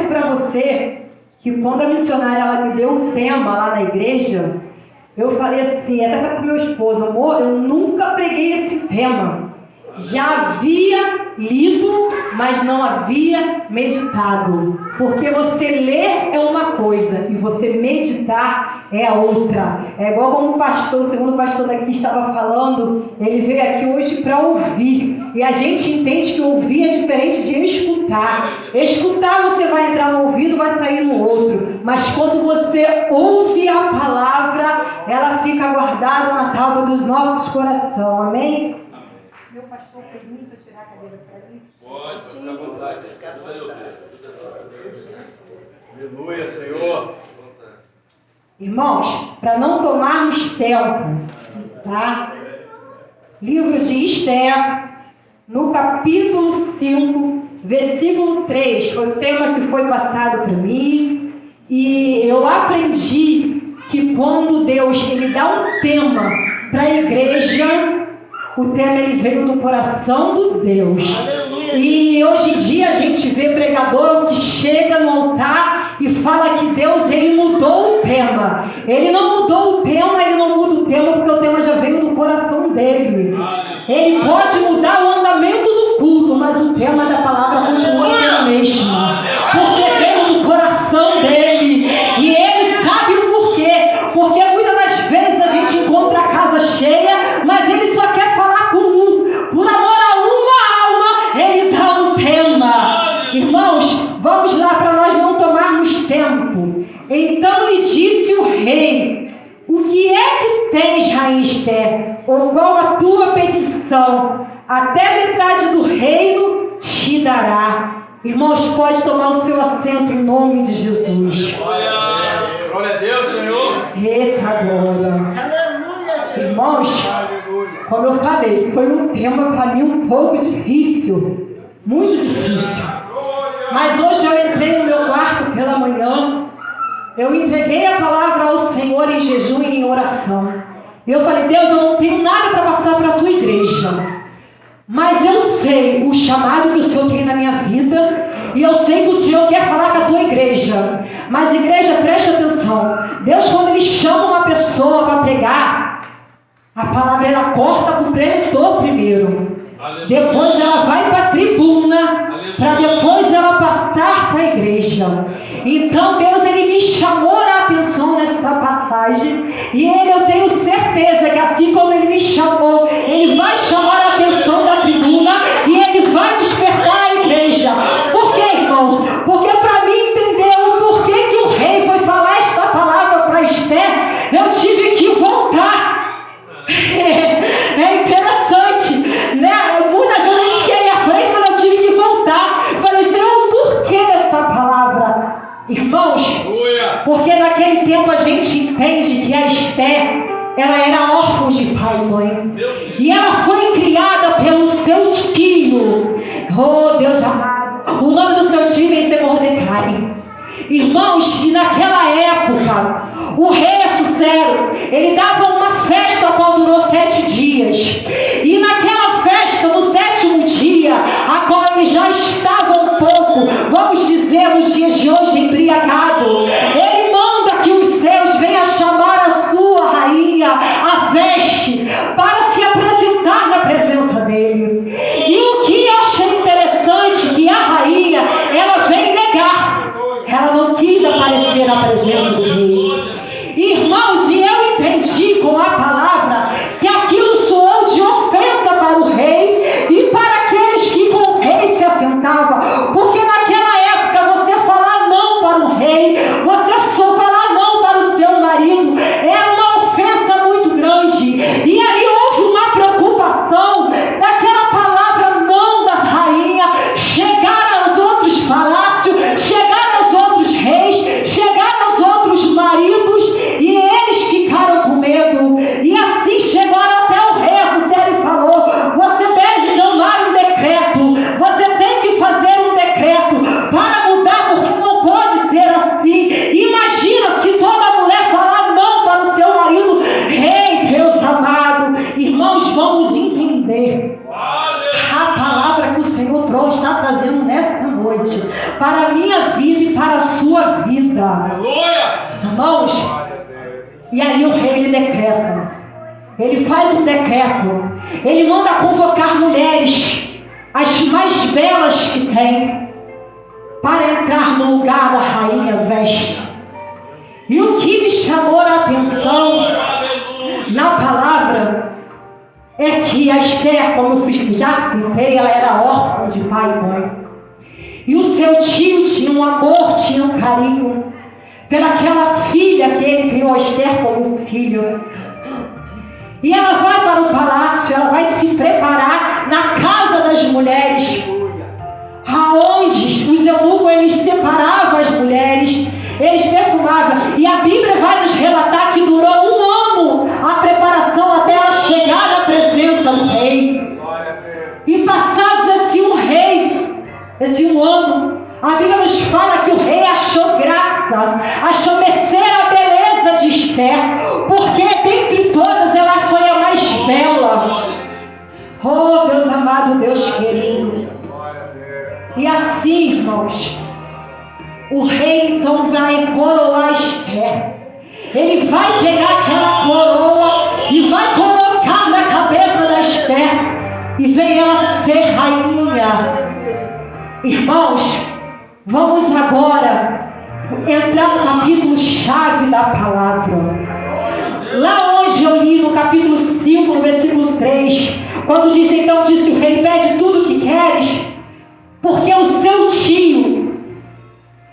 confesso para você que quando a missionária ela me deu um tema lá na igreja, eu falei assim, até para o meu esposo, amor, eu nunca preguei esse tema. Já havia lido, mas não havia meditado. Porque você ler é uma coisa e você meditar é a outra. É igual como o segundo pastor daqui estava falando, ele veio aqui hoje para ouvir. E a gente entende que ouvir é diferente de escutar. Escutar você vai entrar no ouvido, vai sair no outro. Mas quando você ouve a palavra, ela fica guardada na tábua dos nossos corações. Amém? Meu pastor permite eu tirar a cadeira para ali? Pode, fica à vontade. Aleluia, Senhor. Irmãos, para não tomarmos tempo, tá? Livro de Esther, no capítulo 5, versículo 3, foi o tema que foi passado para mim, e eu aprendi que quando Deus ele dá um tema para a igreja, o tema ele veio do coração do Deus. Aleluia. E hoje em dia a gente vê pregador que chega no altar e fala que Deus ele mudou o tema. Ele não mudou o tema, ele não muda o tema porque o tema já veio do coração dele. Ele pode mudar o andamento do culto, mas o tema da palavra continua sendo o mesmo. Porque veio do coração dele. E ele sabe o porquê. Porque muitas das vezes a gente encontra a casa cheia, mas ele só quer falar com um. Por amor a uma alma, ele dá um tema. Irmãos, vamos lá para nós não tomarmos tempo. Então lhe disse o rei: o que é que tens, rainha Esther? Ou qual a tua petição? Até metade do reino te dará. Irmãos, pode tomar o seu assento em nome de Jesus. Glória a Deus, Senhor. Eita glória. Irmãos, como eu falei, foi um tema para mim um pouco difícil. Muito difícil. Mas hoje eu entrei no meu quarto pela manhã. Eu entreguei a palavra ao Senhor em jejum e em oração. Eu falei: Deus, eu não tenho nada para passar para a tua igreja. Mas eu sei o chamado que o Senhor tem na minha vida. E eu sei que o Senhor quer falar com a tua igreja. Mas igreja, preste atenção. Deus, quando Ele chama uma pessoa para pregar, a palavra ela corta para o preletor primeiro. Aleluia. Depois ela vai para a tribuna. Para depois ela passar para a igreja. Então Deus ele me chamou a atenção nessa passagem. E eu tenho certeza que assim como Ele me chamou, Ele vai chamar a atenção da tribuna. E Ele vai despertar a igreja. Por quê, irmãos? Porque para mim entender o porquê que o rei foi falar esta palavra para Esther, eu tive que voltar. É interessante, né? Muita gente quer ir à frente, mas eu tive que voltar. Eu falei: Senhor, o porquê dessa palavra? Irmãos, porque naquele tempo a gente entende que a Esther, ela era órfã de pai e mãe. E ela foi criada pelo seu tio. Oh, Deus amado. O nome do seu tio vem ser Mordecai. Irmãos, e naquela época, o rei Assuero, ele dava uma festa a qual durou 7 dias. E naquela festa, no 7º dia, a qual ele já estava um pouco, vamos dizer, nos dias de hoje, embriagado, ele manda que os seus venham chamar a sua rainha, a Veste, para se apresentar na presença dele. E o que eu achei interessante, que a rainha, ela vem negar. Ela não quis aparecer na presença do rei. Irmãos, e eu entendi com a palavra que aquilo soou de ofensa para o rei e para aqueles que com o rei se assentavam. Porque naquela época você falar não para o rei, você minha vida e para a sua vida. Aleluia! Irmãos, e aí o rei ele decreta. Ele faz um decreto. Ele manda convocar mulheres, as mais belas que tem, para entrar no lugar da rainha Veste. E o que me chamou a atenção na palavra é que a Esther, como eu já citei, ela era órfã de pai e mãe. E o seu tio tinha um amor, tinha um carinho pelaquela filha que ele criou, a Esther, como um filho. E ela vai para o palácio, ela vai se preparar na casa das mulheres, aonde os eunucos eles separavam as mulheres, eles perfumavam. E a Bíblia vai nos relatar que durou 1 ano a preparação até ela chegar na presença do rei. E passados esse 1 ano, a Bíblia nos fala que o rei achou graça, achou merecer a beleza de Esther, porque dentre todas ela foi a mais bela. Oh, Deus amado, Deus querido. E assim, irmãos, o rei então vai coroar Esther. Ele vai pegar aquela coroa e vai colocar na cabeça da Esther, e vem ela ser rainha. Irmãos, vamos agora entrar no capítulo chave da palavra. Lá onde eu li no capítulo 5, no versículo 3, quando diz: então disse o rei, pede tudo o que queres, porque o seu tio,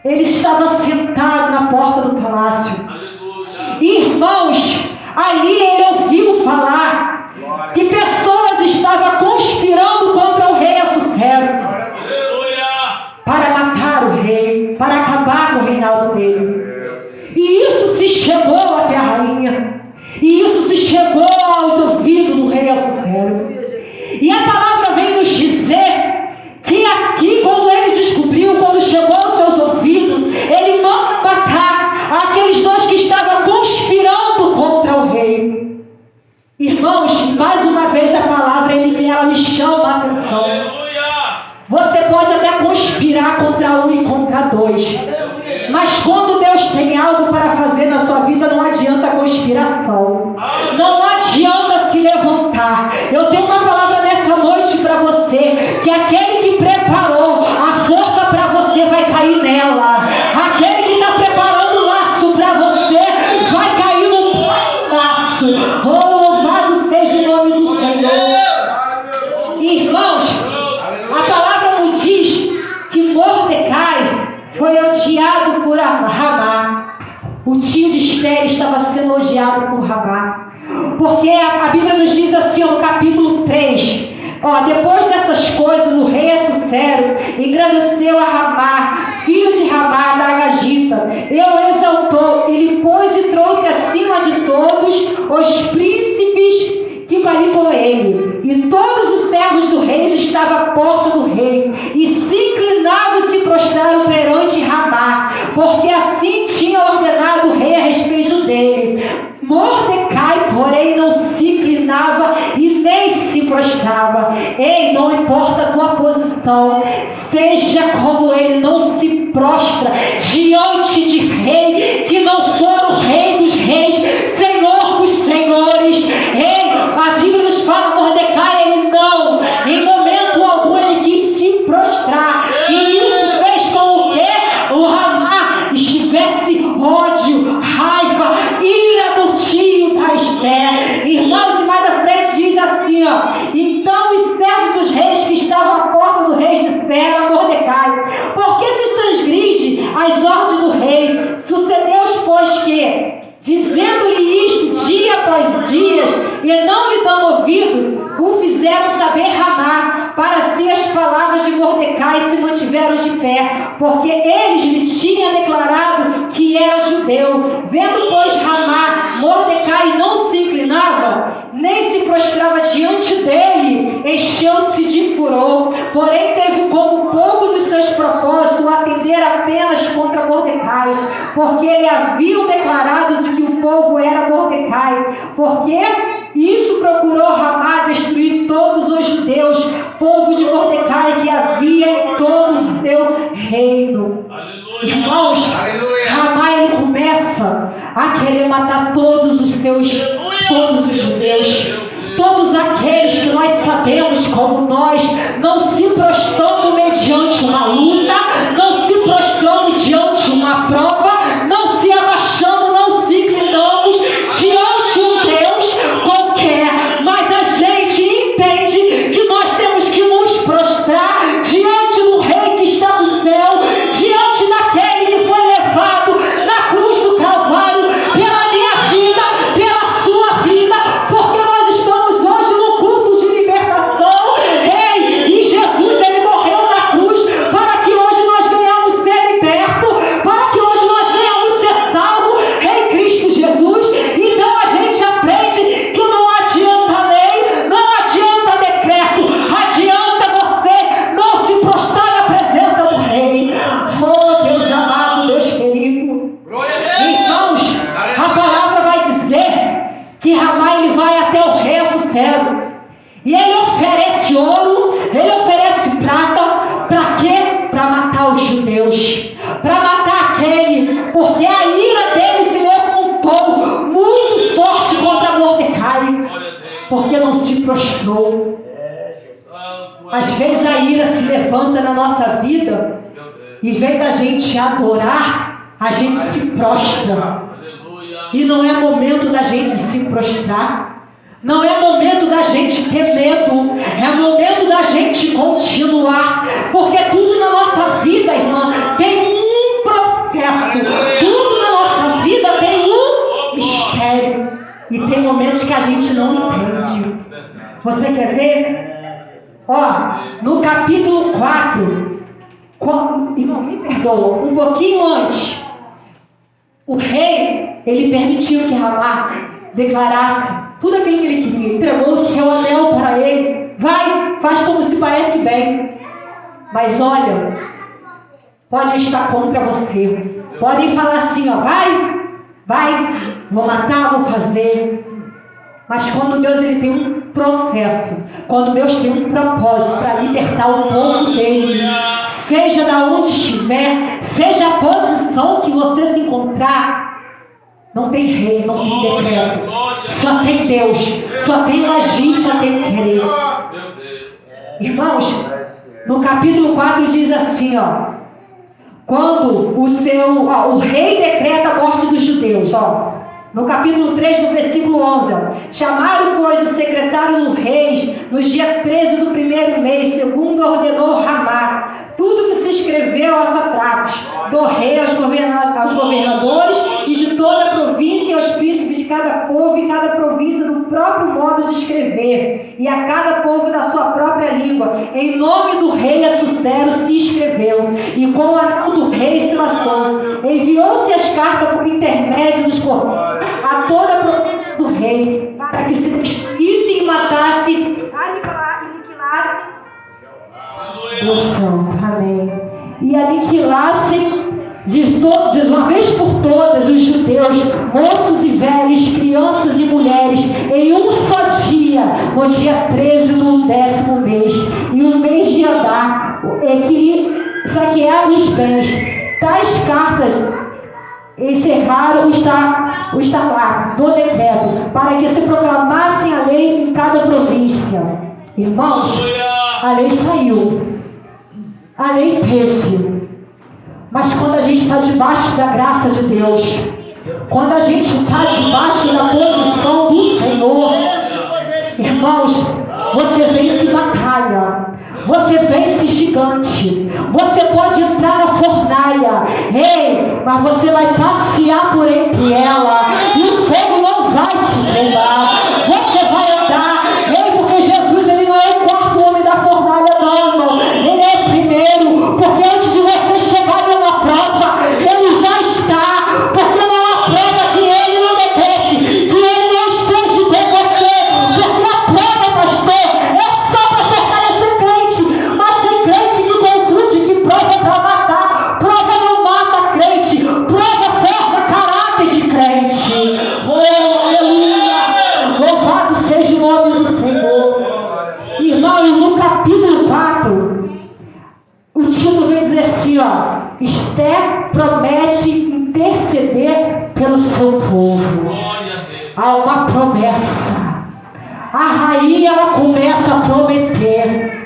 ele estava sentado na porta do palácio. Irmãos, ali ele ouviu falar que pessoas estavam conspirando contra o rei Assuero, para matar o rei, para acabar com o reinado dele. E isso se chegou até a rainha, e isso se chegou aos ouvidos do rei Assuero. E a palavra vem nos dizer que aqui, quando ele descobriu, quando chegou aos seus ouvidos, ele manda matar aqueles dois que estavam conspirando contra o rei. Irmãos, mais uma vez a palavra ela me chama a atenção. Você pode até conspirar contra um e contra dois, mas quando Deus tem algo para fazer na sua vida, não adianta conspiração, não adianta se levantar. Eu tenho uma palavra nessa noite para você, que aquele que preparou a força para você vai cair nela. Aquele que está preparando o laço para você vai cair no laço. Oh, louvado seja o nome do Senhor. Irmãos, a palavra nos diz que Mordecai foi odiado por Ramá. O tio de Esther estava sendo odiado por Ramá, porque a Bíblia nos diz assim, no capítulo 3, depois dessas coisas, o rei Assuero engrandeceu a Ramá, filho de Ramá da Agagita, ele o exaltou, ele pôs e trouxe acima de todos os príncipes que ali com ele, e todos os servos do rei estavam à porta do rei, e se inclinavam e se prostraram perante Ramá, porque assim tinha ordenado o rei a respeito dele. Mordecai, porém, não se inclinava e nem se prostrava. Ei, não importa a tua posição, seja como ele, não se prostra diante de rei que não for o rei dos reis, Senhor dos senhores. Ei, a Bíblia nos fala, Mordecai, ele não, em momento algum ele quis se prostrar, e isso fez com que o Ramá estivesse ódio, raiva, ira do tio da Esther. Irmãos, e mais à frente diz assim, então os servos dos reis que estavam à porta do rei disseram a Mordecai, por que se transgride as ordens do rei? Sucedeu-os, pois, que, dizendo-lhe isto dia após dia, e não lhe dão ouvido, o fizeram saber Ramá. Para si as palavras de Mordecai se mantiveram de pé, porque eles lhe tinham declarado que era judeu. Vendo, pois, Ramá, Mordecai não se inclinava, nem se prostrava diante dele, encheu-se de furor. Porém teve como pouco dos seus propósitos atender apenas contra Mordecai, porque ele havia declarado de que o povo era Mordecai. Porque isso procurou Ramá destruir todos os judeus, povo de Mordecai, que havia em todo o seu reino. Aleluia. a querer matar todos os judeus, todos aqueles que nós sabemos como nós não se prostramos mediante uma luta, não se prostramos diante uma prova, não se abaixamos, não se inclinamos diante de um Deus qualquer, mas a gente entende que nós temos que nos prostrar diante do Rei que está no céu, diante daquele que foi levado na cruz do Calvário pela minha vida, pela sua vida, porque nós estamos hoje no culto de libertação. Ei, e Jesus, ele morreu na cruz para que hoje nós venhamos ser libertos, para que hoje nós venhamos ser salvos em Cristo Jesus. Então a gente aprende que não adianta lei, não adianta decreto, adianta você não se prostrar na presença do Rei. Oh, Deus amado, Deus querido. Irmãos, a palavra vai dizer que Ramá, ele vai até o rei Assuero e ele oferece ouro, ele oferece prata. Para quê? Para matar os judeus, para matar aquele, porque a ira dele se levantou muito forte contra Mordecai, porque não se prostrou. Às vezes a ira se levanta na nossa vida, em vez da gente adorar, a gente se prostra. E não é momento da gente se prostrar. Não é momento da gente ter medo. É momento da gente continuar. Porque tudo na nossa vida, irmã, tem um processo. Tudo na nossa vida tem um mistério. E tem momentos que a gente não entende. Você quer ver? Ó, no capítulo 4, irmão, me perdoa, um pouquinho antes, o rei, ele permitiu que Ramá declarasse tudo aquilo que ele queria, entregou o seu anel para ele. Vai, faz como se parece bem, mas olha, podem estar contra você, podem falar assim, ó, vai, vou matar, vou fazer. Mas quando Deus, ele tem um processo, quando Deus tem um propósito para libertar o povo dele, seja da onde estiver, seja a posição que você se encontrar, não tem rei, não tem decreto, só tem Deus, só tem agir, só tem querer. Irmãos, no capítulo 4 diz assim, ó, quando o rei decreta a morte dos judeus, ó, no capítulo 3, no versículo 11, ó, chamaram, pois, o secretário do rei no dia 13 do primeiro mês, segundo ordenou Ramá, tudo que se escreveu aos satrapas, do rei aos governadores e de toda a província e aos príncipes de cada povo e cada província do próprio modo de escrever, e a cada povo da sua própria língua, em nome do rei Assuero se escreveu, e com o anel do rei se laçou. Enviou-se as cartas por intermédio dos correios a toda a província do rei, para que se destruísse e matasse, aniquilasse o santo, amém, e aniquilassem de uma vez por todas os judeus, moços e velhos, crianças e mulheres, em um só dia, no dia 13 do 10º mês, e o mês de Adar, que saquearam os bens. Tais cartas encerraram o estatuto do decreto, para que se proclamassem a lei em cada província. Irmãos, a lei saiu, a lei teve, mas quando a gente está debaixo da graça de Deus, quando a gente está debaixo da posição do Senhor, irmãos, você vence batalha, você vence gigante, você pode entrar na fornalha, ei, mas você vai passear por entre ela, e o fogo não vai te queimar, você vai andar, ei, porque Jesus, ele não é o quarto homem da fornalha, não, irmão, ele é o primeiro, porque antes de você chegar numa prova, ele já está, porque não há prova que ele não decrete, que ele não esteja com você, porque a prova, pastor, é só para fortalecer crente, mas tem crente que confunde que prova é para matar, prova não mata crente, prova forja caráter de crente. Oh, aleluia, louvado seja o nome do Senhor. Irmão, no capítulo 4, o título vem dizer assim, ó, Esther promete interceder pelo seu povo. Há uma promessa. A rainha, ela começa a prometer.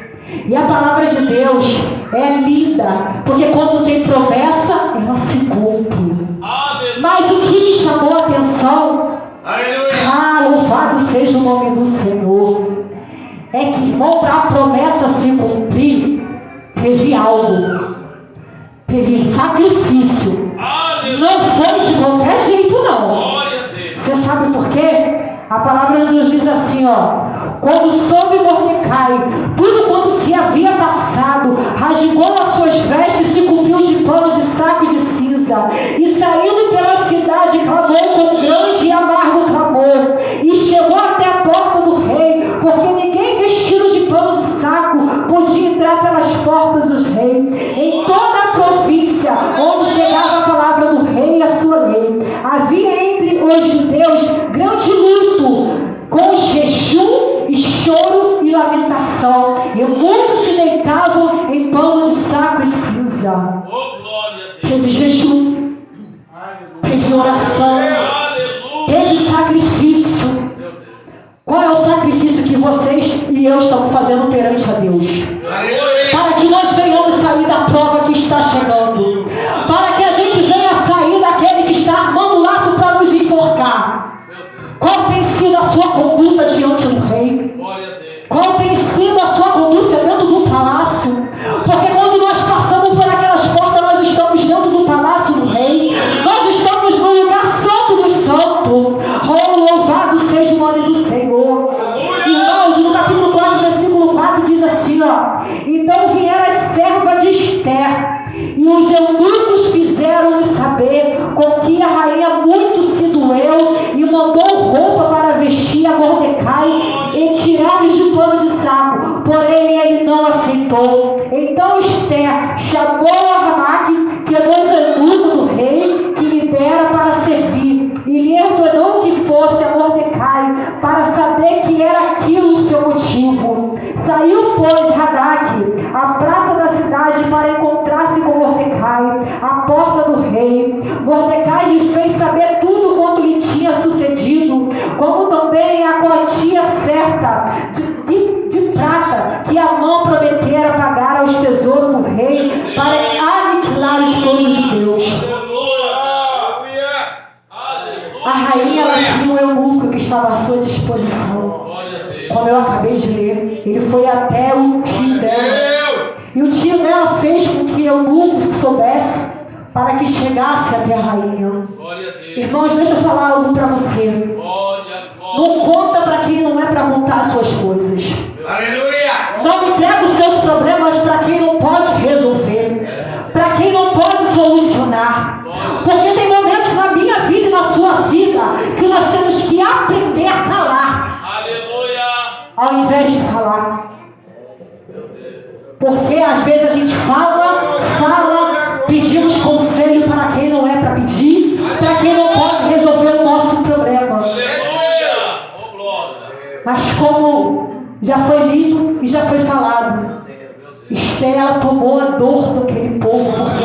E a palavra de Deus é linda, porque quando tem promessa, ela se cumpre. Mas o que me chamou a atenção, louvado seja o nome do Senhor, é que, irmão, para a promessa se cumprir, teve algo, teve sacrifício. Não foi de qualquer jeito, não. Você sabe por quê? A palavra nos diz assim, quando soube Mordecai tudo quanto se havia passado, rasgou as suas vestes e se cobriu de pano de saco e de cinza, e saindo pela cidade clamou com grande e amargo clamor, e chegou até a porta do rei, porque ninguém vestido de pano de saco podia entrar pelas portas dos reis. Em toda a província onde chegava a palavra do rei e a sua lei, havia entre os judeus grande luto, com jejum e choro e lamentação, e muitos se deitavam em pano de saco e cinza. Teve jejum, teve oração, teve sacrifício. Qual é o sacrifício que vocês e eu estamos fazendo perante a Deus? Para que nós venhamos sair da prova que está chegando, para que a gente venha sair daquele que está armando o laço para nos enforcar. Qual tem sido a sua conduta diante do rei? Qual tem sido a sua conduta dentro do palácio? Porque quando nós passamos por aquelas portas, nós estamos dentro do palácio do rei. Nós estamos no lugar santo dos santos. Oh, louvado seja o nome do Senhor. Irmãos, no capítulo 4, versículo 4, diz assim, então vieram as servas de Esther, e os eunucos fizeram-lhe saber com que a rainha muito se doeu, e mandou roupa para vestir a Mordecai e tirar-lhe de pano de saco, porém ele não aceitou. Então Esther chamou a Hamaque, que é dos eunucos do rei, que lhe dera para servir, e lhe ordenou que fosse a Mordecai, para saber que era aquilo o seu motivo. Saiu, pois, Hadaque à praça da cidade para encontrar-se com Mordecai, à porta do rei. Mordecai lhe fez saber tudo quanto lhe tinha sucedido, como também a quantia certa de prata que Amã prometera pagar aos tesouros do rei para aniquilar os filhos de Deus. A rainha, ela tinha um eunuco que estava à sua disposição. Como eu acabei de ler, ele foi até o tio dela. E o tio dela fez com que o eunuco soubesse para que chegasse até a rainha. Irmãos, deixa eu falar algo para você. Não conta para quem não é para contar as suas coisas. Não entrega os seus problemas para quem não pode resolver, para quem não pode solucionar. Porque tem momentos na minha vida e na sua vida que nós temos que aprender a calar, ao invés de falar. Porque às vezes a gente fala, pedimos conselho para quem não é para pedir, para quem não pode resolver o nosso problema. Mas como já foi lido e já foi falado, Esther, ela tomou a dor daquele povo, porque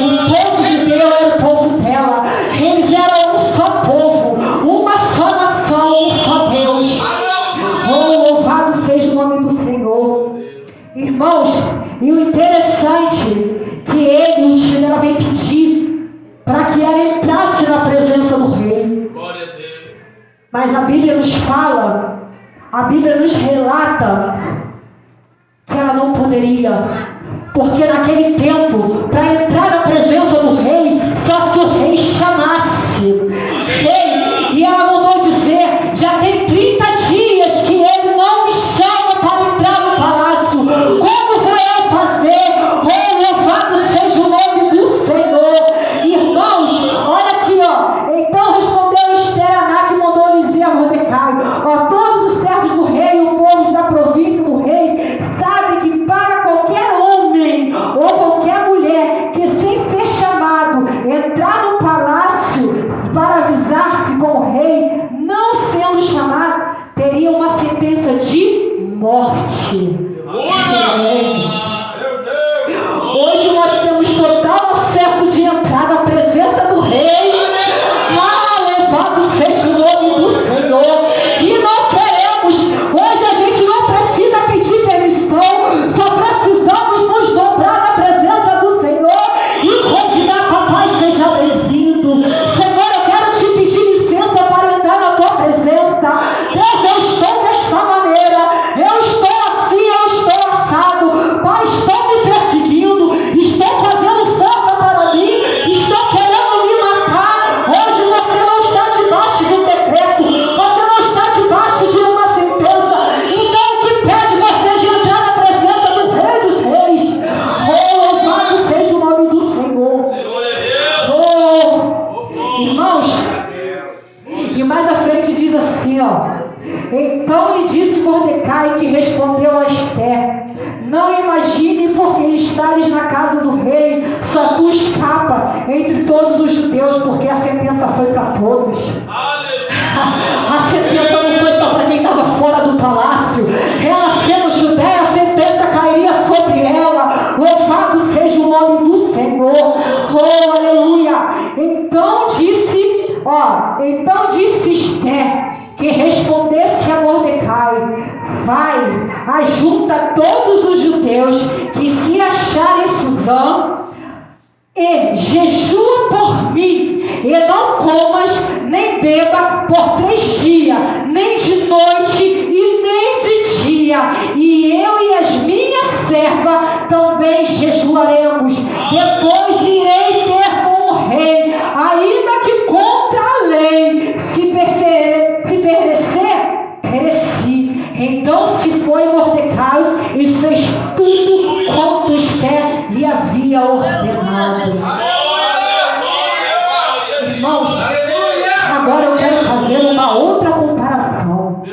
o povo de Deus era o povo dela. Eles eram um só povo, uma só nação, um só Deus. Oh, louvado seja o nome do Senhor. Irmãos, e o interessante que ele, o tio dela, vem pedir para que ela entrasse na presença do rei. Mas a Bíblia nos fala, a Bíblia nos relata que ela não poderia, porque naquele tempo, para entrar na presença do rei, só se o rei chamasse. Rei, e ela mandou dizer, já tem 30 dias que ele não me chama para entrar no palácio. Como vou eu fazer? Oh, louvado seja o nome do Senhor. Irmãos, olha aqui, então respondeu Esther Aná, que mandou dizer a Mordecai, todos os servos do rei, o povo da província do rei, sabem que para qualquer homem ou qualquer mulher que se Então lhe disse Mordecai, que respondeu a Esther: não imagine, porque estares na casa do rei, só tu escapa entre todos os judeus, porque a sentença foi para todos. A sentença não foi só para quem estava fora do palácio. Ela sendo judeia, a sentença cairia sobre ela. Louvado seja o nome do Senhor. Oh, aleluia. Então disse Esther, que respondesse a Mordecai: vai, ajunta todos os judeus que se acharem em Suzã e jejua por mim, e não comas nem beba por 3 dias, nem de noite e nem de dia, e eu e as minhas servas também jejuaremos. Depois irei ter com o rei, ainda que contra a lei, se perecer, pereci. Então se foi Mordecai e fez tudo quanto Esther lhe havia ordenado. Irmãos, agora eu quero fazer uma outra comparação.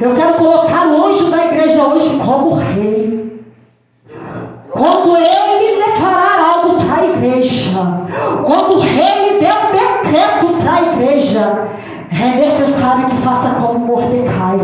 Eu quero colocar o anjo da igreja hoje como rei. Quando ele declarar algo para a igreja, quando o rei der um decreto para a igreja, é necessário que faça como Mordecai.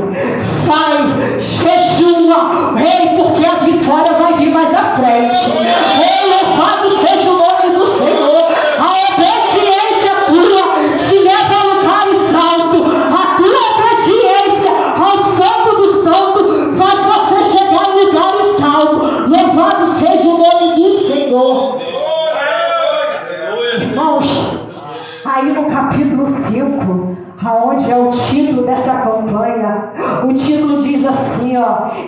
Vai, jejua, rei, porque a vitória vai vir mais à frente. Oh, louvado seja o nome do Senhor. A obediência tua te leva a lugares altos. A tua obediência ao Santo do Santo faz você chegar em lugares altos. Louvado seja o nome do Senhor. Irmãos, aí no capítulo 5, aonde é o título dessa campanha, o título diz assim,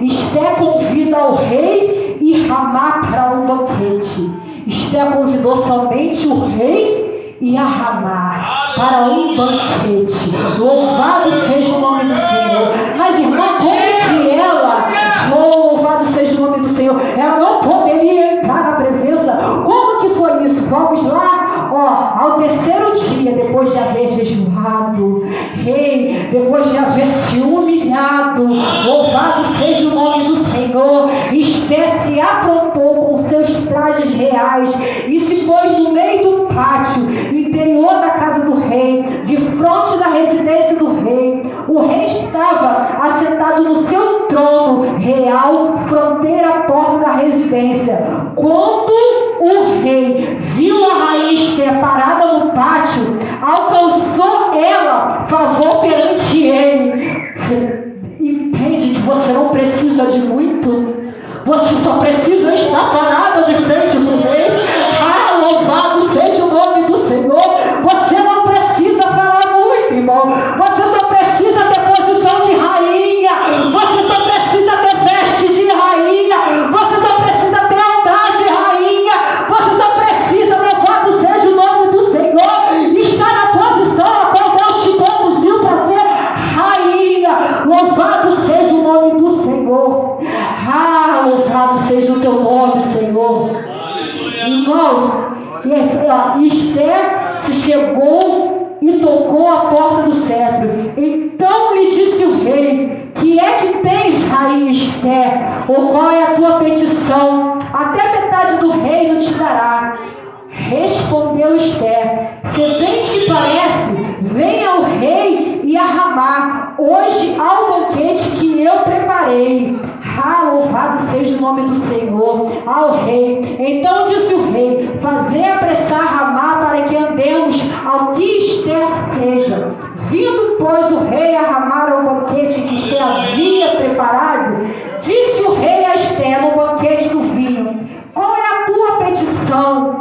Esther convida o rei e Ramá para um banquete. Esther convidou somente o rei e a Ramá para um banquete. Louvado seja o nome do Senhor. Mas irmã, como que ela, louvado seja o nome do Senhor, ela não poderia entrar na presença? Como que foi isso? Vamos lá. Ao terceiro dia, depois de haver jejuado, rei, depois de haver se humilhado, louvado seja o nome do Senhor, Esther se aprontou com seus trajes reais e se pôs no meio do pátio interior da casa do rei, de frente da residência do rei. O rei estava assentado no seu trono real, fronteira à porta da residência. Quando o rei viu a rainha Esther parada no pátio, alcançou ela favor perante ele. Você entende que você não precisa de muito? Você só precisa estar parada de frente do rei. Louvado seja o nome do Senhor. Você não precisa falar muito, irmão. Você só precisa ter posição de rainha. Você só precisa ter veste de rainha. Você só precisa ter andar de rainha. Você só precisa, louvado seja o nome do Senhor, estar na posição a qual Deus te conduziu para ser rainha. Louvado seja o nome do Senhor. Louvado seja o teu nome, Senhor. Irmão, Esther se chegou e tocou a porta do cetro. Então lhe disse o rei: que é que tens, rainha Esther? Ou qual é a tua petição? Até metade do reino te dará. Respondeu Esther: se bem te parece, venha o rei e a Ramá hoje ao banquete que eu preparei. Louvado seja o nome do Senhor. Ao rei. Então disse o rei: fazei apressar Ramá para que andemos ao que Esther seja. Vindo, pois, o rei a Ramá ao banquete que Esther havia preparado, disse o rei a Esther no banquete do vinho: qual é a tua petição?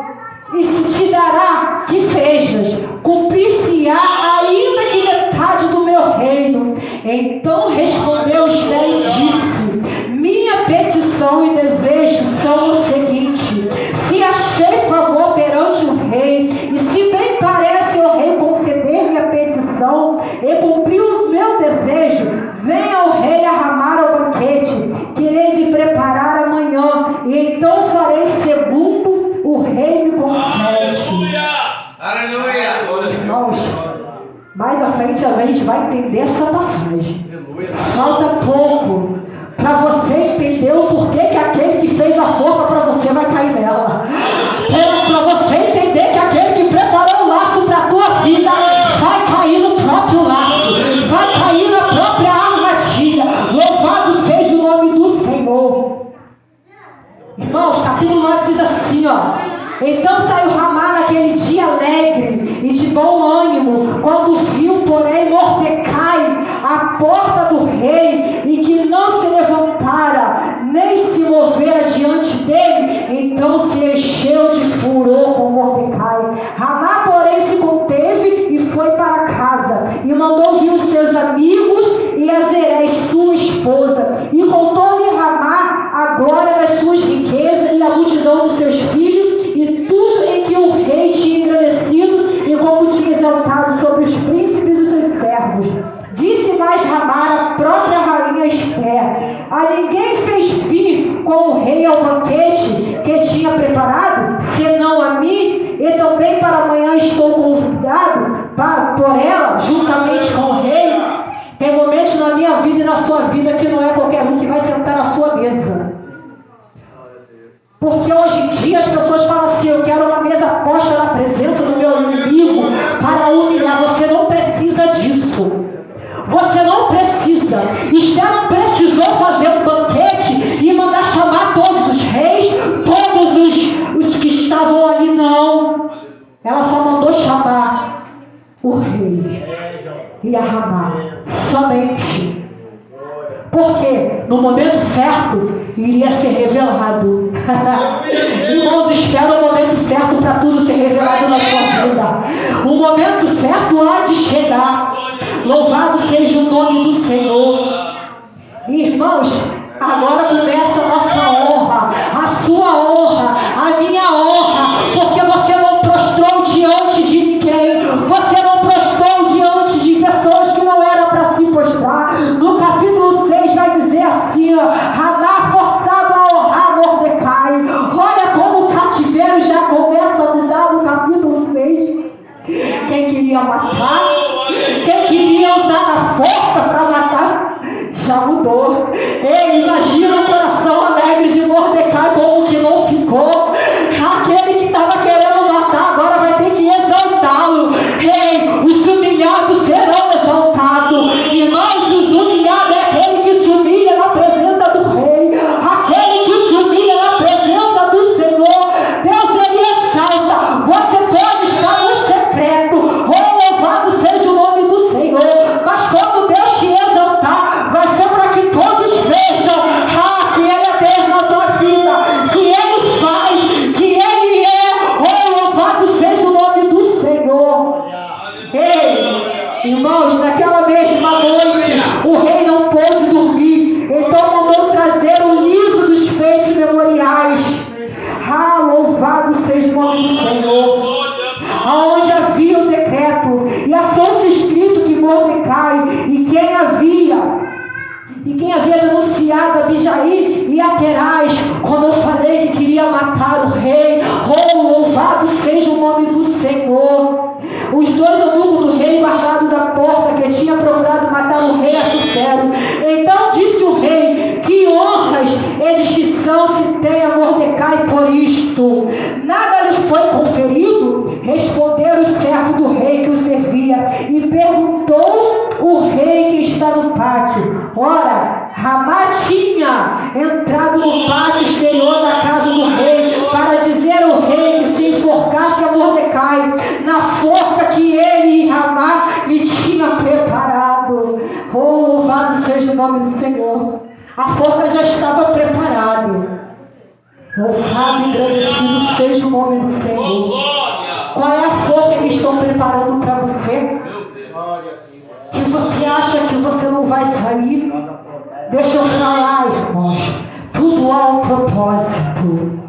E se te dará que sejas, cumprir-se-á ainda que metade do meu reino. Então respondeu Esther e disse: minha petição e desejo são o seguinte: se achei favor perante o rei, e se bem parece o rei conceder minha petição e cumprir o meu desejo, venha o rei a Ramá ao banquete, que irei de preparar amanhã, e então farei segundo o rei me concede. Aleluia! Irmãos, mais à frente a gente vai entender essa passagem. Falta pouco para você entender o porquê que aquele que fez a forca para você vai cair nela. Para você entender que aquele que preparou o laço para a tua vida vai cair no próprio laço, vai cair na própria armadilha. Louvado seja o nome do Senhor. Irmãos, capítulo 9 diz assim, ó. Então saiu Ramá naquele dia alegre e de bom ânimo, quando viu, porém, Mordecai à porta do rei, e que não se levantara, nem se movera diante dele, então se encheu de furor com Mordecai. Ramá, porém, se conteve e foi para casa, e mandou vir os seus amigos e a Zeresh, sua esposa, e contou-lhe Ramá a glória das suas riquezas e a multidão dos seus filhos, e tudo em que o rei tinha engrandecido, e como tinha exaltado sobre os príncipes e seus servos. Disse mais Ramá, a própria rainha Esther: a ninguém fez vir com o rei ao banquete que tinha preparado, senão a mim, e também para amanhã estou convidado por ela, juntamente com o rei. Tem momentos na minha vida e na sua vida que não é qualquer um que vai sentar na sua mesa. Porque hoje em dia as pessoas falam assim: eu quero uma mesa posta na presença do meu inimigo para humilhar. Você não precisa disso. Você não precisa. Esther não precisou fazer um banquete e mandar chamar todos os reis, todos os que estavam ali, não. Ela só mandou chamar o rei e a Ramá, somente. Porque no momento certo iria ser revelado. Irmãos, espera o momento certo para tudo ser revelado na sua vida. O momento certo há de chegar. Louvado seja o nome do Senhor. Irmãos, agora começa a nossa honra, a sua honra, a minha honra, porque você não prostrou diante de ninguém, você não prostrou diante de pessoas que não era para se prostrar. No capítulo 6 vai dizer assim, ó: Ramá forçado a honrar Mordecai. Olha como o cativeiro já começa a mudar no capítulo 6. Quem queria matar, quem queria usar a força para matar, já mudou. Ei, imagina o coração alegre de Mordecai como que não ficou. Aquele que estava querendo matar agora vai ter que exaltá-lo. Ei, os humilhados serão exaltados. Irmãos, os humilhados é aquele que se humilha na presença do rei, aquele que se humilha na presença do Senhor. Deus, ele exalta. Você pode estar no secreto, louvado seja o nome do Senhor, mas quando Deus te exaltar, vai ser para que todos vejam que Ele é Deus na tua vida, que Ele faz, que Ele é. Louvado seja o nome do Senhor. Ei, irmãos, naquela mesma noite o rei não pôde dormir, então mandou trazer o livro dos feitos memoriais. Louvado seja o nome do Senhor. Aonde havia o decreto, e achou-se escrito que Mordecai e quem havia denunciado Abijaí e Ateraz, quando eu falei que queria matar o rei. Louvado seja o nome do Senhor. Os dois eunucos do rei guardados da porta, que tinha procurado matar o rei Assuero. Então disse o rei: que honras e distinção se tem a Mordecai por isto? Nada lhe foi conferido? Responderam os servos do rei que o servia, e perguntou o rei que está no pátio. Ora, Ramá tinha entrado no pátio exterior da casa do rei para dizer ao rei que se enforcasse a Mordecai na forca que ele e Ramá lhe tinha preparado. Louvado seja o nome do Senhor. A forca já estava preparada. Louvado e agradecido seja o nome do Senhor. Qual é a forca que estão preparando para você? Que você acha que você não vai sair? Deixa eu falar, irmãos. Tudo há um propósito.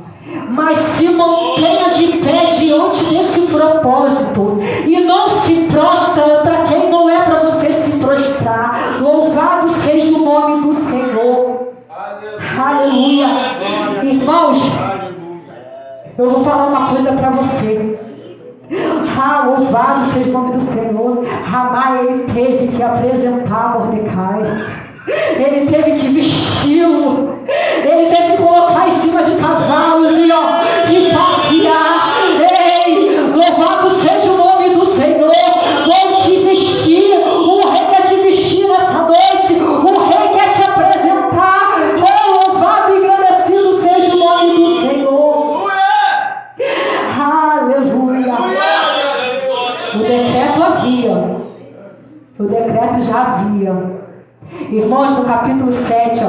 Mas se mantenha de pé diante desse propósito e não se prostra para quem não é para você se prostrar. Louvado seja o nome do Senhor. Aleluia. Irmãos, eu vou falar uma coisa para você. Louvado seja o nome do Senhor. Ramá, ele teve que apresentar Mordecai. Ele teve que vesti-lo. Ele teve que colocar em cima de cavalos e passear. Ei, louvado seja o nome do Senhor. Vou te vestir. O rei quer te vestir nessa noite. O rei quer te apresentar. Oh, louvado e agradecido seja o nome do Senhor. Aleluia. O decreto havia. O decreto já havia. Irmãos, no capítulo 7,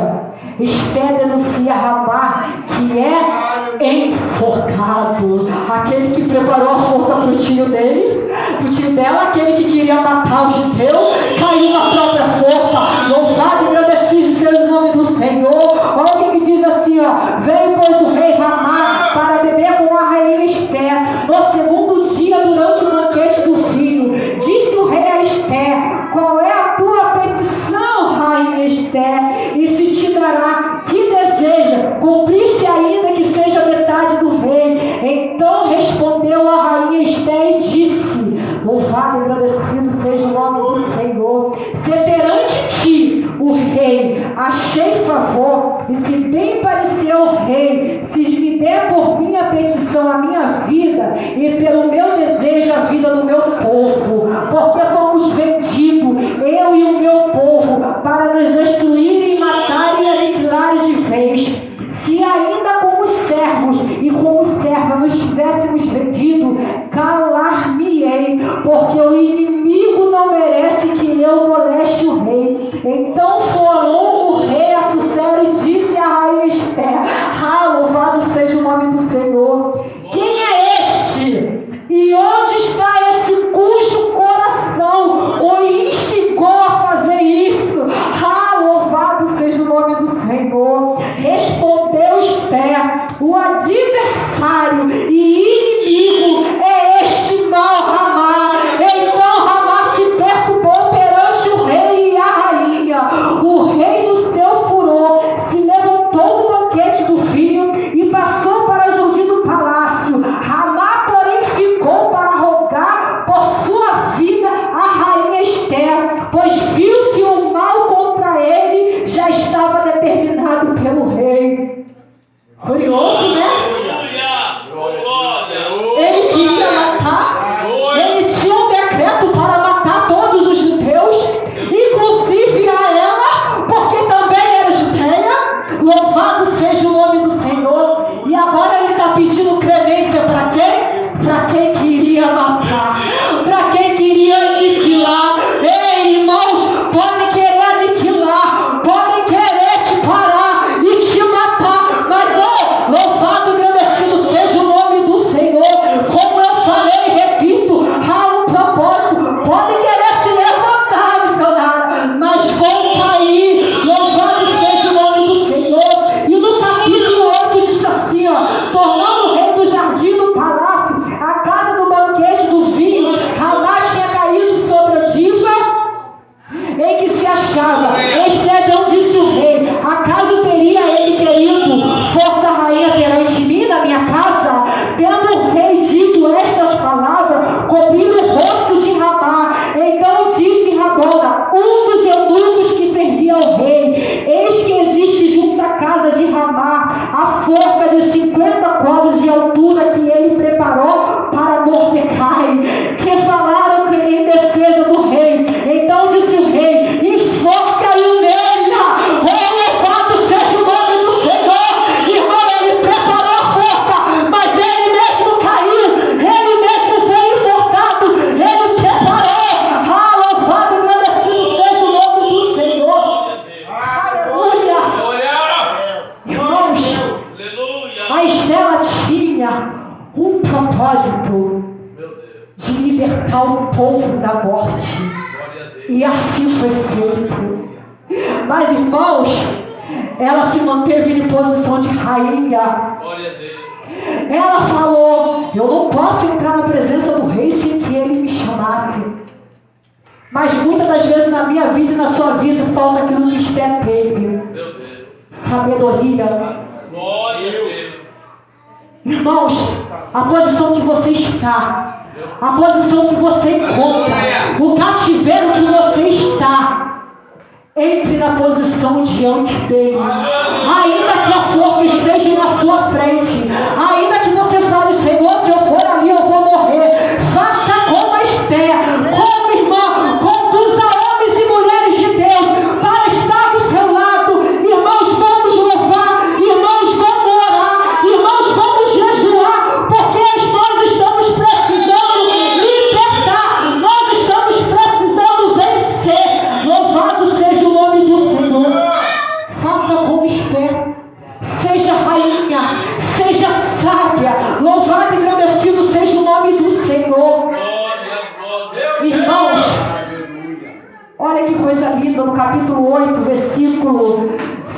Esther denuncia Ramá, que é enforcado. Aquele que preparou a forca para o tio dele, para o tio dela, aquele que queria matar o judeu, caiu na própria forca. Louvado e agradecido seja o nome do Senhor. Olha o que diz assim, veio pois o rei Ramá para beber com a rainha Esther. No segundo dia, durante o banquete do vinho, disse o rei a Esther: qual é a tua petição, rainha Esther? E se te dará que deseja, cumprir-se ainda que seja metade do rei. Então respondeu a rainha Esther e disse: louvado e agradecido seja o nome do Senhor. Se perante ti, o rei, achei favor, e se bem parecer ao rei, se me der por minha petição a minha vida, e pelo meu desejo a vida do meu povo, porque fomos vendidos, eu e o meu povo, para nos destruírem, matarem e aniquilarem de vez. Se ainda como servos e como serva nos tivéssemos vendido, calar-me-ei, porque o inimigo não merece que eu moleste o rei. Então falou o rei a Susera e disse à rainha Esther: louvado seja o nome do Senhor. Quem é este? E onde está esse cujo coração o instigou a fazer isso? Louvado seja o nome do Senhor. Respondeu Esther: o adversário e inimigo é este mau Ramá. Então Ramá se perturbou perante o rei e a rainha. O rei, no seu furor, se levantou do banquete do vinho e passou para Jordim do palácio. Ramá, porém, ficou para rogar por sua vida a rainha Esther, pois viu que o mal contra ele já estava determinado pelo rei. Curioso, né? Ele queria matar, ele tinha um decreto para matar todos os judeus, inclusive a ela, porque também era judeia. Louvado seja o nome do Senhor. E agora ele está pedindo clemência para quem? Para quem queria matar, para quem queria aniquilar. Ei, irmãos, podem querer aniquilar, podem querer te parar e te matar, mas louvado e agradecido seja o nome do Senhor. Como eu falei e repito, há um propósito. Podem querer se levantar, missionária, mas vão cair. Louvado seja o nome do Senhor. E no capítulo 8 diz assim, tornando o rei do jardim do palácio, a casa do banquete do vinho, Ramá tinha caído sobre a diva em que se achava. Esther então disse o rei: acaso teria ele querido força rainha perante mim na minha casa? Tendo o rei dito estas palavras, cobriu o rosto de Ramá. Então disse Rabona, um dos eunucos que servia ao rei: eis que existe junto à casa de Ramá a forca de 50 codos de altura que ele preparou para Mordecai, que falaram em defesa do rei. Então disse o rei: enforca-o nela. Louvado seja o nome do Senhor. Irmão, ele preparou a forca, mas ele mesmo caiu, ele mesmo foi enforcado, ele preparou. Louvado e agradecido seja o nome do Senhor. Aleluia. Irmãos, a Estela tinha um propósito de libertar o povo da morte. E assim foi feito. Mas, irmãos, ela se manteve em posição de rainha. Ela falou: eu não posso entrar na presença do rei sem que ele me chamasse. Mas muitas das vezes na minha vida e na sua vida falta aquilo que Esther teve: sabedoria. Irmãos, a posição que você está, a posição que você encontra, o cativeiro que você está. Entre na posição diante dele. Ainda que a forca esteja na sua frente, ainda que você fale, Senhor, se eu for ali eu vou morrer. Faça como Esther, como irmã, conduza homens e mulheres de Deus para estar do seu lado. Irmãos, vamos louvar, irmãos, vamos orar, irmãos, vamos jejuar, porque nós estamos precisando libertar, nós estamos precisando vencer. Louvado seja o nome do Senhor. Faça como Esther, seja rainha, seja sábia. Louvado e agradecido seja o nome do Senhor. Irmãos, olha que coisa linda no capítulo 8, versículo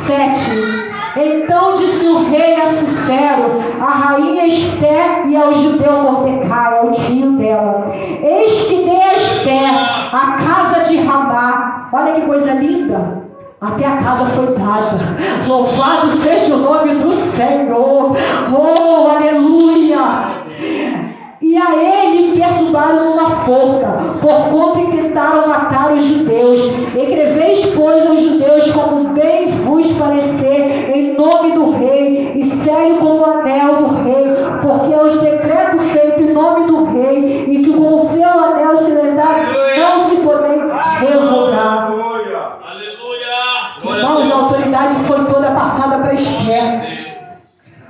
7. Então disse o rei a Cicero, a rainha Esther e ao judeu Mordecai, ao tio dela: eis que dei a Esther a casa de Ramá. Olha que coisa linda. Até a casa foi dada. Louvado seja o nome do Senhor. Oh, aleluia. E a ele perturbaram uma forca, porquanto intentaram matar os judeus. Escreveis, pois, aos judeus como bem vos parecer, em nome do rei, e sério como o anel do rei, porque é os decretos feitos em nome do rei, e que com o seu anel se lembrar, não se podeis revogar. Irmãos, a autoridade foi toda passada para Esther.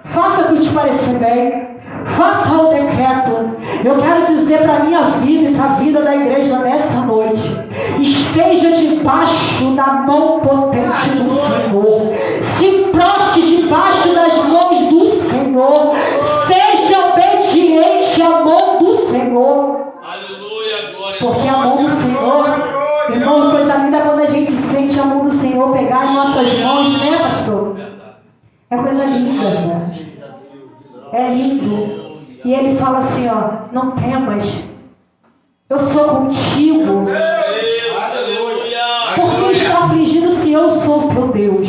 Faça o que te parecer bem. Faça o decreto. Eu quero dizer para a minha vida e para a vida da igreja nesta noite: esteja debaixo da mão potente do Senhor. Se prostre debaixo das mãos do Senhor. Seja obediente à mão do Senhor. Aleluia, glória. Porque a mão do Senhor, irmãos, coisa linda quando a gente sente a mão do Senhor pegar em nossas mãos, né, pastor? É coisa linda, né? É lindo. E ele fala assim, ó: não temas, eu sou contigo. Por que está afligido se eu sou o teu Deus?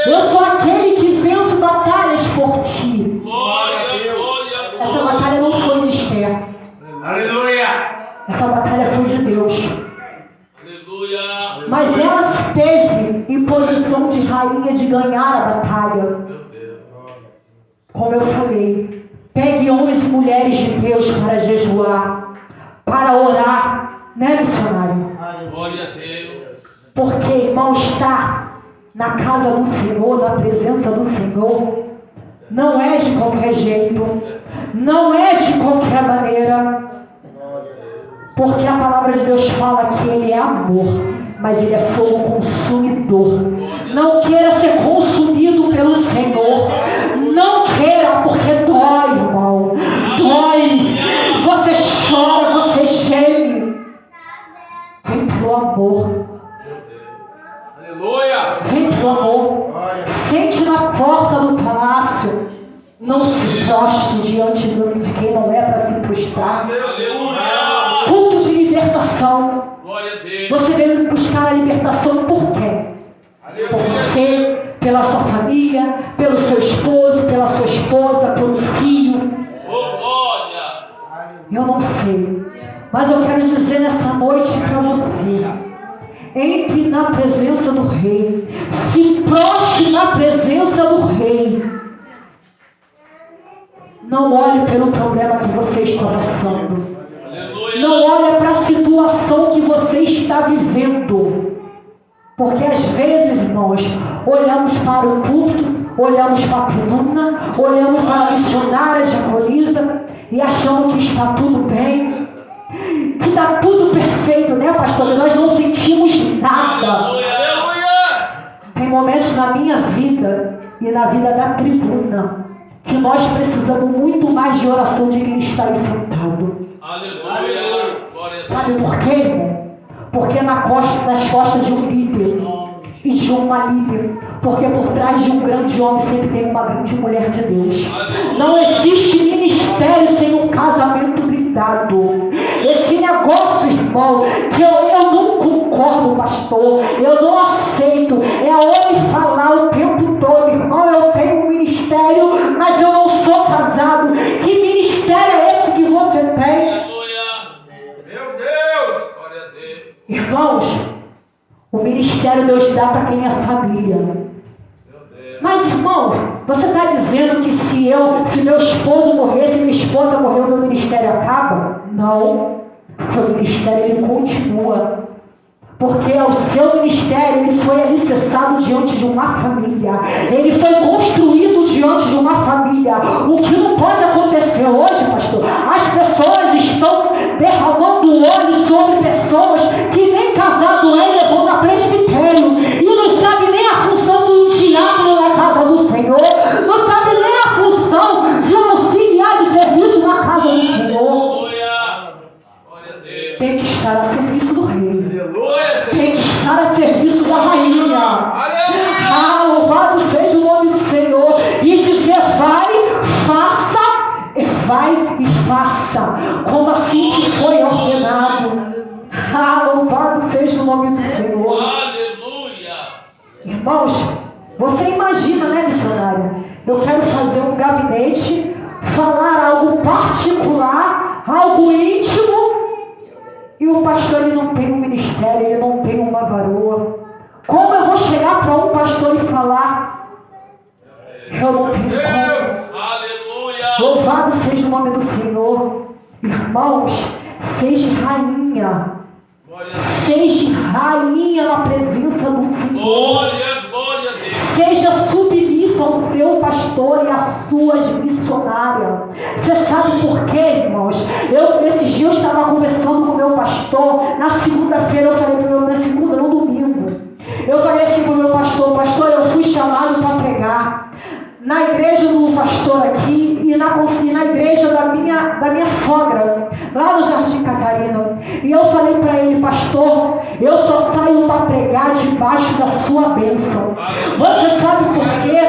Eu sou aquele que venço batalhas por ti. Essa batalha não foi de Esther. Essa batalha foi de Deus. Mas ela esteve em posição de rainha de ganhar a batalha. Como eu falei, pegue homens e mulheres de Deus para jejuar, para orar, né, missionário? Glória a Deus. Porque, irmão, estar na casa do Senhor, na presença do Senhor, não é de qualquer jeito, não é de qualquer maneira. Porque a palavra de Deus fala que Ele é amor, mas Ele é fogo consumidor. Não queira ser consumido pelo Senhor. Não queira, porque dói, irmão. Dói. Você chora, você geme. Vem pelo amor. Aleluia. Vem pelo amor. Sente na porta do palácio. Não se prostre diante de quem não é para se prostrar. Culto de libertação. Você veio buscar a libertação por quê? Por você, pela sua família, pelo seu esposo, pela sua esposa, pelo filho. Eu não sei, mas eu quero dizer nessa noite para você: entre na presença do Rei, se prostre na presença do Rei. Não olhe pelo problema que você está passando. Não olhe para a situação que você está vivendo. Porque às vezes, irmãos, olhamos para o culto, olhamos para a tribuna, olhamos para a missionária diaconisa e achamos que está tudo bem, que está tudo perfeito, né, pastor? E nós não sentimos nada. Tem momentos na minha vida e na vida da tribuna que nós precisamos muito mais de oração de quem está aí sentado. Sabe por quê, irmão? Porque nas costas de um líder e de uma líder, porque por trás de um grande homem sempre tem uma grande mulher de Deus. Não existe ministério sem um casamento blindado. Esse negócio, irmão, que eu não concordo, pastor, eu não aceito, é homem falar o tempo todo: irmão, eu tenho um ministério, mas eu não sou casado. Que ministério Deus dá para quem é família. Mas, irmão, você está dizendo que se meu esposo morrer, se minha esposa morrer, o meu ministério acaba? Não. Seu ministério, ele continua. Porque o seu ministério, ele foi alicerçado diante de uma família. Ele foi construído diante de uma família. O que não pode acontecer hoje, pastor? As pessoas estão derramando óleo sobre pessoas que nem casado é, levou na presbitério. E não sabe nem a função do diácono na casa do Senhor. Não sabe nem a função de auxiliar de serviço na casa do Senhor. Tem que estar a serviço do rei. Tem que estar a serviço da rainha. Ah, louvado seja o nome do Senhor. E dizer vai e faça, como assim te foi ordenado. Ah, louvado seja o nome do Senhor. Aleluia. Irmãos, você imagina, né, missionária? Eu quero fazer um gabinete, falar algo particular, algo íntimo, e o pastor, ele não tem um ministério, ele não tem uma varoa. Como eu vou chegar para um pastor e falar? Eu não tenho como. Aleluia. Louvado seja o nome do Senhor. Irmãos, seja rainha. Seja rainha na presença do Senhor. Glória a Deus. Seja submissa ao seu pastor e às suas missionárias. Você sabe por quê, irmãos? Esses dias eu estava conversando com o meu pastor. Na segunda-feira eu falei para o meu, na segunda, no domingo. Eu falei assim para o meu pastor: pastor, eu fui chamado para pregar na igreja do pastor aqui e na igreja da minha sogra, lá no Jardim Catarina. E eu falei para ele: pastor, eu só saio para pregar debaixo da sua bênção. Você sabe por quê?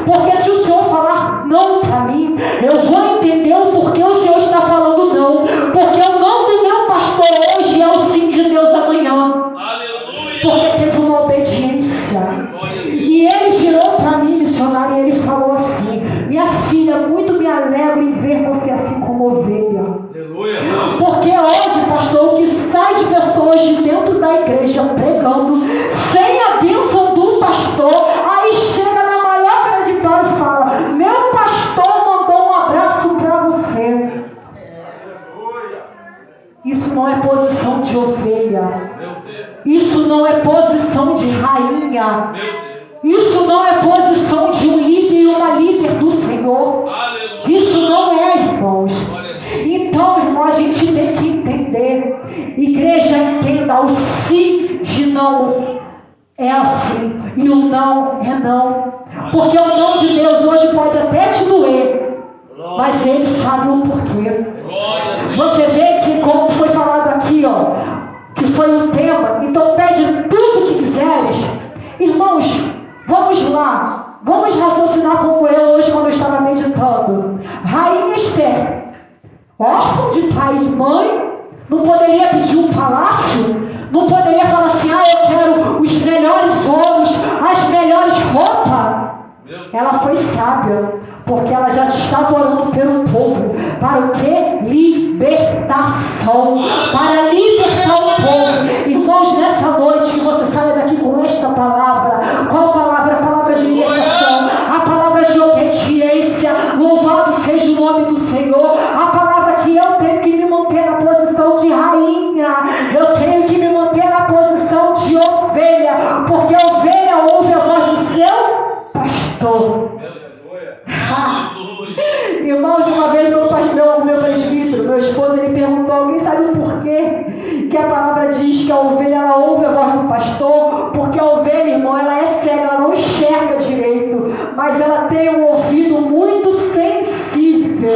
Porque se o Senhor falar não para mim, eu vou entender o porquê o Senhor está falando não. Porque o não do meu pastor hoje é o sim de Deus amanhã. Porque teve uma obediência. E ele virou para mim, missionário, e ele falou assim: minha filha, muito me alegro em ver você assim como ovelha. Porque hoje, pastor, o que sai de pessoas de dentro da igreja pregando, sem a bênção do pastor, aí chega na maior cara de pau e fala: meu pastor mandou um abraço para você. Isso não é posição de ovelha. Isso não é posição de rainha. Isso não é posição de um líder e uma líder do Senhor. Isso não é, irmãos. Então, irmão, a gente tem que entender. Igreja, entenda: o sim de não é assim e o não é não. Porque o não de Deus hoje pode até te doer, mas Ele sabe o porquê. Você vê que, como foi falado aqui, que foi o tema, então pede tudo o que quiseres. Irmãos, vamos lá, vamos raciocinar como eu hoje quando eu estava meditando. Rainha Esther, órfã de pai e mãe, não poderia pedir um palácio? Não poderia falar assim: eu quero os melhores ouros, as melhores roupas? Ela foi sábia, porque ela já estava orando pelo povo. Para o quê? Libertação. Para libertar o povo. Irmãos, nessa noite que você saia daqui com esta palavra. Qual palavra? A palavra de libertação. A palavra de obediência. Louvado seja o nome do Senhor. A palavra que eu tenho que me manter na posição de rainha. Eu tenho que me manter na posição de ovelha. Porque a ovelha ouve a voz do seu pastor. Irmãos, uma vez meu presbítero, meu esposo, ele perguntou: alguém sabe o porquê que a palavra diz que a ovelha, ela ouve a voz do pastor? Porque a ovelha, irmão, ela é cega, ela não enxerga direito, mas ela tem um ouvido muito sensível.